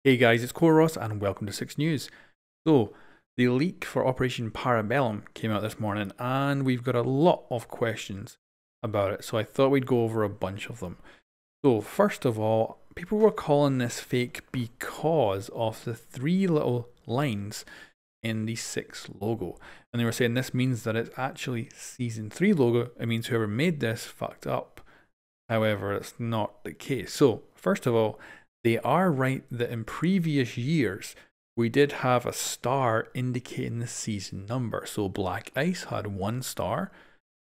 Hey guys, it's Koros and welcome to 6 News. So, the leak for Operation Bellum came out this morning and we've got a lot of questions about it, so I thought we'd go over a bunch of them. So, first of all, people were calling this fake because of the 3 little lines in the 6 logo. And they were saying this means that it's actually Season 3 logo. It means whoever made this fucked up. However, it's not the case. So, first of all, they are right that in previous years, we did have a star indicating the season number. So Black Ice had 1 star,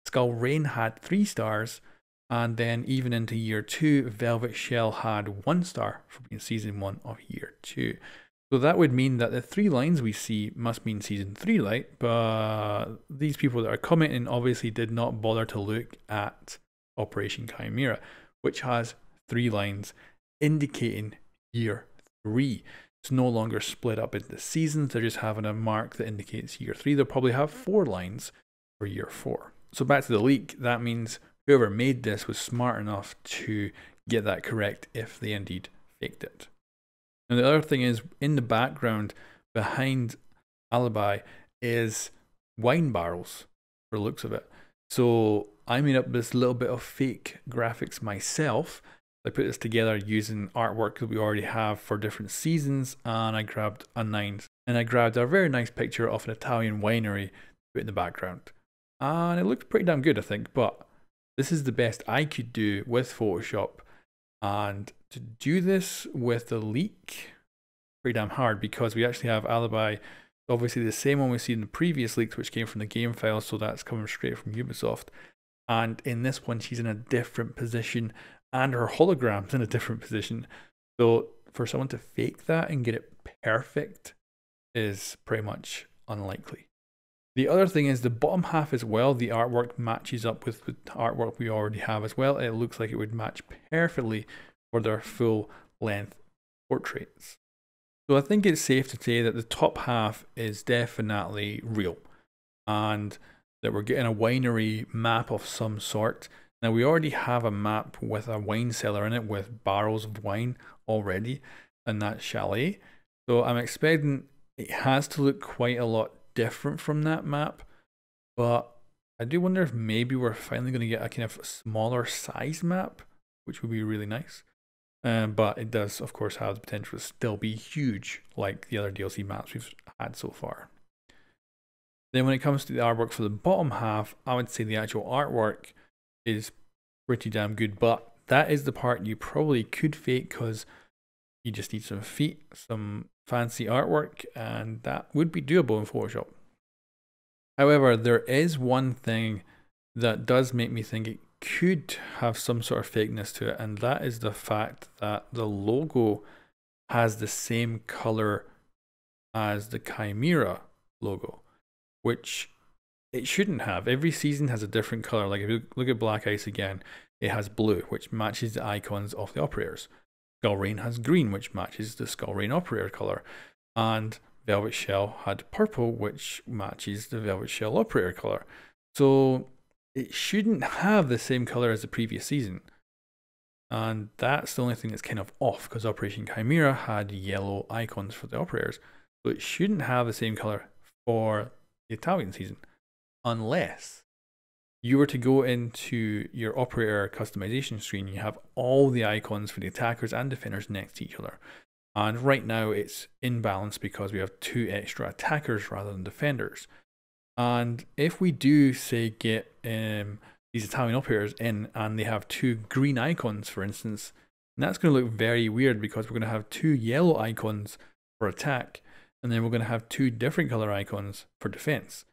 Skull Rain had 3 stars, and then even into year 2, Velvet Shell had 1 star for being season 1 of year 2. So that would mean that the 3 lines we see must mean season 3 light, but these people that are commenting obviously did not bother to look at Operation Chimera, which has 3 lines indicating year 3. It's no longer split up into seasons, they're just having a mark that indicates year 3. They'll probably have 4 lines for year 4. So back to the leak, that means whoever made this was smart enough to get that correct if they indeed faked it. And the other thing is, in the background behind Alibi is wine barrels, for the looks of it. So I made up this little bit of fake graphics myself. I put this together using artwork that we already have for different seasons, and I grabbed a very nice picture of an Italian winery to put in the background. And it looked pretty damn good, I think, but this is the best I could do with Photoshop. And to do this with the leak, pretty damn hard, because we actually have Alibi, obviously the same one we see in the previous leaks, which came from the game file, so that's coming straight from Ubisoft. And in this one, she's in a different position, and her hologram's in a different position. So for someone to fake that and get it perfect is pretty much unlikely. The other thing is the bottom half as well, the artwork matches up with the artwork we already have as well. It looks like it would match perfectly for their full length portraits. So I think it's safe to say that the top half is definitely real, and that we're getting a winery map of some sort. Now we already have a map with a wine cellar in it with barrels of wine already in that chalet. So I'm expecting it has to look quite a lot different from that map, but I do wonder if maybe we're finally going to get a kind of smaller size map, which would be really nice. But it does, of course, have the potential to still be huge like the other DLC maps we've had so far. Then when it comes to the artwork for the bottom half, I would say the actual artwork is pretty damn good, but that is the part you probably could fake because you just need some feet, some fancy artwork, and that would be doable in Photoshop. However, there is one thing that does make me think it could have some sort of fakeness to it, and that is the fact that the logo has the same color as the Chimera logo, which it shouldn't have. Every season has a different color. Like if you look at Black Ice again, it has blue, which matches the icons of the operators. Skull Rain has green, which matches the Skull Rain operator color. And Velvet Shell had purple, which matches the Velvet Shell operator color. So it shouldn't have the same color as the previous season. And that's the only thing that's kind of off, because Operation Chimera had yellow icons for the operators. So it shouldn't have the same color for the Italian season, unless you were to go into your operator customization screen. You have all the icons for the attackers and defenders next to each other. And right now it's imbalanced because we have 2 extra attackers rather than defenders. And if we do, say, get these Italian operators in and they have 2 green icons, for instance, that's going to look very weird because we're going to have 2 yellow icons for attack, and then we're going to have 2 different color icons for defense.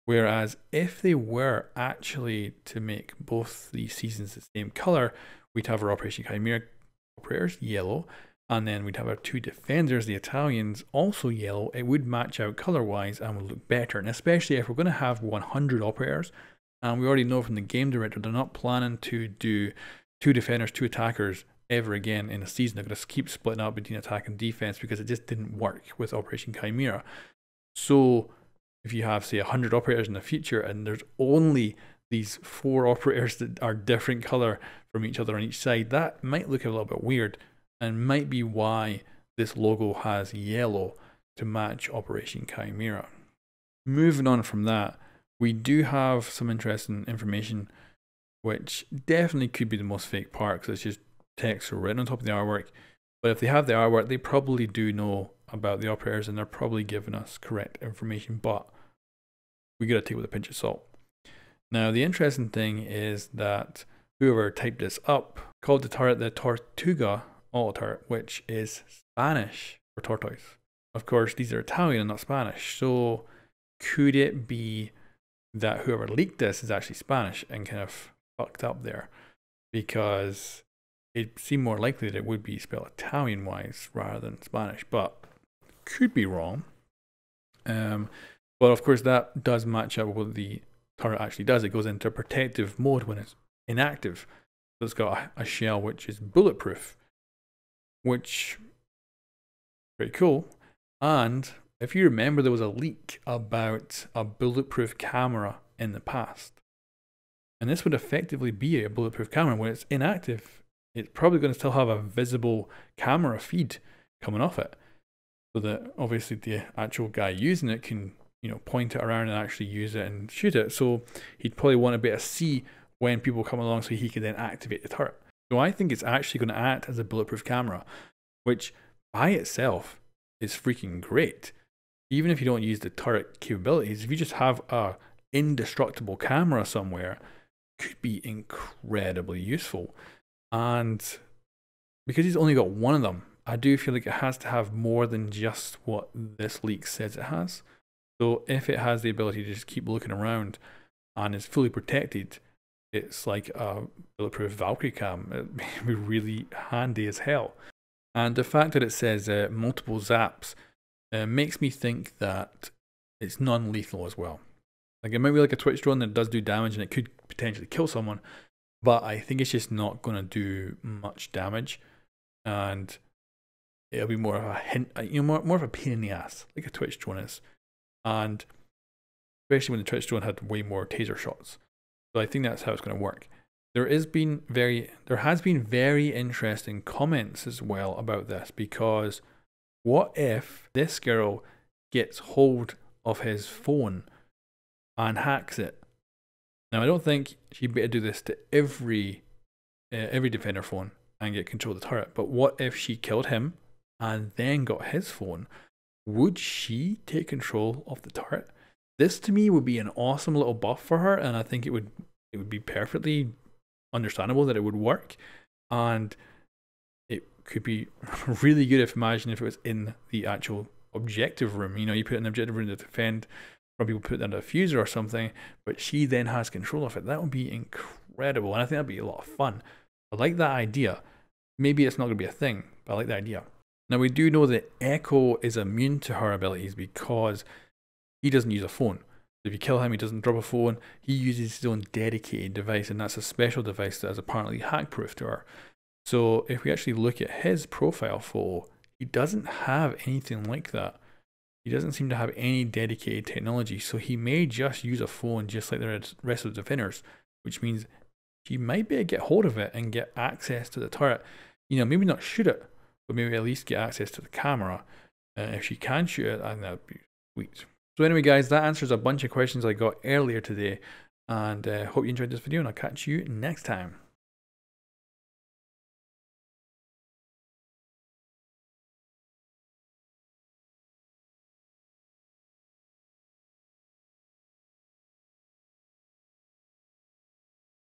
Whereas if they were actually to make both these seasons the same color, we'd have our Operation Chimera operators yellow, and then we'd have our 2 defenders, the Italians, also yellow. It would match out color-wise and would look better. And especially if we're going to have 100 operators, and we already know from the game director they're not planning to do 2 defenders, 2 attackers ever again in a season. They're going to keep splitting up between attack and defense because it just didn't work with Operation Chimera. So if you have, say, 100 operators in the future and there's only these 4 operators that are different color from each other on each side, that might look a little bit weird, and might be why this logo has yellow to match Operation Chimera. Moving on from that, we do have some interesting information, which definitely could be the most fake part because it's just text written on top of the artwork. But if they have the artwork, they probably do know about the operators and they're probably giving us correct information, but we gotta take it with a pinch of salt. Now, the interesting thing is that whoever typed this up called the turret the Tortuga auto turret, which is Spanish for tortoise. Of course, these are Italian and not Spanish, so could it be that whoever leaked this is actually Spanish and kind of fucked up there? Because it seemed more likely that it would be spelled Italian-wise rather than Spanish, but could be wrong. But of course, that does match up with what the turret actually does. It goes into protective mode when it's inactive. So it's got a shell which is bulletproof, which pretty cool. And if you remember, there was a leak about a bulletproof camera in the past. And this would effectively be a bulletproof camera. When it's inactive, it's probably going to still have a visible camera feed coming off it. So that obviously the actual guy using it can, you know, point it around and actually use it and shoot it. So he'd probably want to be able to see when people come along so he can then activate the turret. So I think it's actually going to act as a bulletproof camera, which by itself is freaking great. Even if you don't use the turret capabilities, if you just have a indestructible camera somewhere, could be incredibly useful. And because he's only got one of them, I do feel like it has to have more than just what this leak says it has. So if it has the ability to just keep looking around and is fully protected, it's like a bulletproof Valkyrie cam. It'd be really handy as hell. And the fact that it says multiple zaps makes me think that it's non-lethal as well. Like, it might be like a Twitch drone that does do damage and it could potentially kill someone, but I think it's just not going to do much damage, and it'll be more of a hint, you know, more of a pain in the ass, like a Twitch drone is, and especially when the Twitch drone had way more taser shots. So I think that's how it's going to work. There has been very interesting comments as well about this, because what if this girl gets hold of his phone and hacks it? Now, I don't think she'd be able to do this to every defender phone and get control of the turret, but what if she killed him and then got his phone? Would she take control of the turret? This to me would be an awesome little buff for her, and I think it would be perfectly understandable that it would work, and it could be really good. Imagine if it was in the actual objective room. You know, you put it in the objective room to defend, or people put it under a fuser or something, but she then has control of it. That would be incredible, and I think that'd be a lot of fun. I like that idea. Maybe it's not going to be a thing, but I like the idea. Now, we do know that Echo is immune to her abilities because he doesn't use a phone. If you kill him, he doesn't drop a phone. He uses his own dedicated device, and that's a special device that is apparently hack-proof to her. So if we actually look at his profile photo, he doesn't have anything like that. He doesn't seem to have any dedicated technology, so he may just use a phone just like the rest of the defenders, which means she might be able to get hold of it and get access to the turret. You know, maybe not shoot it, but maybe at least get access to the camera. If she can shoot it, I think that would be sweet. So anyway, guys, that answers a bunch of questions I got earlier today, and hope you enjoyed this video, and I'll catch you next time.